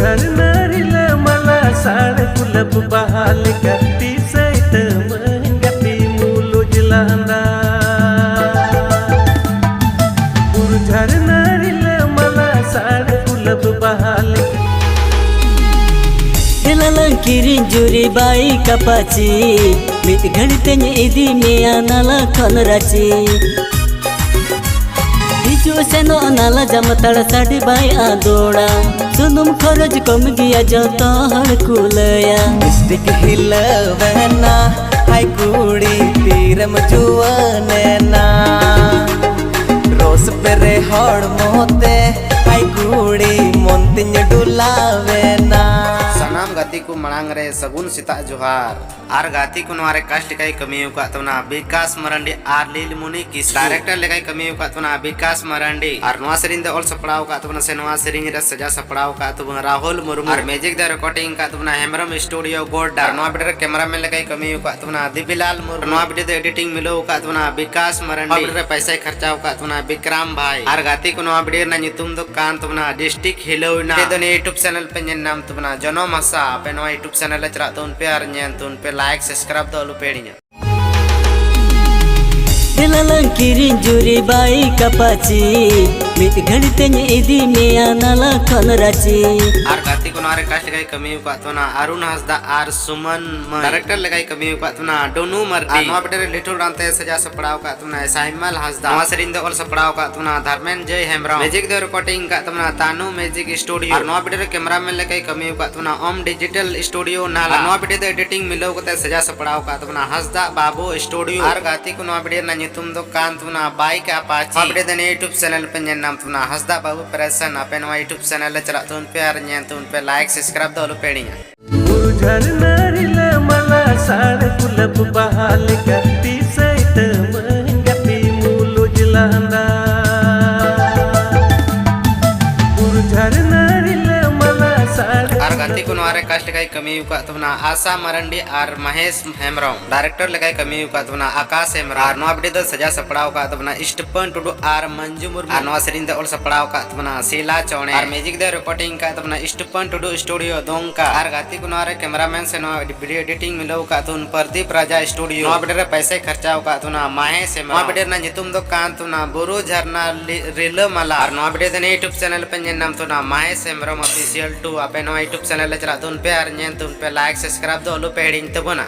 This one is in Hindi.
झरना रिला मला साड़ गुलाब बहाल गति सहित गति मूलो जलांदा झरना रिला मला साड़ गुलाब बहाल किरिन जुरी बाई कपाची मित घड़ी तेज इदी मिया नाला खन राची हिजू सेनो नाला जमतड़ साड़ी बाई आदोड़ा सुनुम खरज कम गिया जो तो हर कुलया मिस्टिक हिलवेना हाय कुड़ी तीरम जुवनेना रोस पेरे हड़ मोते हाय कुड़ी मोंतिन डुलावेना सनाम गाती को मनांग रे सगुन सीता जोहार आर गाती को नवारे कास्ट लेकाई कमी का तोना विकास मरांडी आर लील मुनि किस डायरेक्टर लेकाई कमी का तोना विकास मरांडी आर नवा सेरिंग दे ऑल सपड़ाव का तोना से नवा सेरिंग रे सजा सपड़ाव का तो राहुल मुर्मू आर मैजिक दे रिकॉर्डिंग का तोना हेमरम स्टूडियो गोड्डा नवा वीडियो कैमरामैन लेकाई कमी का तोना दिबिलाल मुर्मू नवा वीडियो दे एडिटिंग मिलो का तोना विकास मरांडी वीडियो रे पैसा खर्चाव का तोना विक्रम भाई आर गाती को नवा वीडियो ना नितुम दो कान तोना डिस्ट्रिक्ट हिलोना ते दोने यूट्यूब चैनल पे नाम तोना जनो मसा पे नवा यूट्यूब चैनल चरा तो उन पे आर न्यान तो उन पे लाइक सब्सक्राइब दो लो पेड़िया किरिन जुरी बाई कपाची मित घड़ी तेज इदी मिया नाला खन राची आर गाती को नारे कास्ट लगाई कमी का तोना अरुण हंसदा आर सुमन डायरेक्टर लगाई कमी का तोना डोनू मर्दी आर नवा बेटे लिटल रांते सजा सपड़ाव का तोना साइमल हंसदा नवा सरिंद ऑल सपड़ाव का तोना धर्मेंद्र जय हेमराम मैजिक दे रिकॉर्डिंग का तोना तानू मैजिक स्टूडियो आर नवा बेटे कैमरामैन लगाई कमी का तोना ओम डिजिटल स्टूडियो नाला नवा बेटे दे एडिटिंग मिलो कते सजा सपड़ाव का तोना हंसदा बाबू स्टूडियो आर गाती को नवा बेटे ना तुम दो कान तुना बाइक अपाची अपडेट देने यूट्यूब चैनल पे नाम तुना हंसदा बाबू प्रेसन अपने नवा यूट्यूब चैनल चला तो उन पे आर न्यान तो उन पे लाइक सब्सक्राइब दो लो पेड़िया झरना रिला मला साड़ गुलाब बहाल गति सहित गति मूलो जलांदा झरना रिला मला साड़ आर गाती को नवारे कास्ट लगाई कमी का तोना आशा मरंडी आर महेश हेमराम डायरेक्टर लगाई कमी का तोना आकाश हेमराम आर नवा वीडियो सजा सपड़ाव का तोना स्टीफन टुडू आर मंजू मुर्मू आर नवा सेरिंग दे ऑल सपड़ाव का तोना शीला चौणे आर मैजिक दे रिकॉर्डिंग का तोना स्टीफन टुडू स्टूडियो दोंका आर गाती को नवारे कैमरामैन से नवा वीडियो एडिटिंग मिलो का तोन प्रदीप राजा स्टूडियो नवा वीडियो पैसे खर्चाव का तोना महेश हेमराम नवा वीडियो ना नितुम दो कान तोना बुरु झरना रिल मला आर नवा वीडियो देने यूट्यूब चैनल पे नाम तोना महेश हेमराम ऑफिशियल 2 अपने नवा यूट्यूब चैनल चला तो उन पे आर न्यान तो उन पे लाइक सब्सक्राइब दो लो पेड़िंग तबना।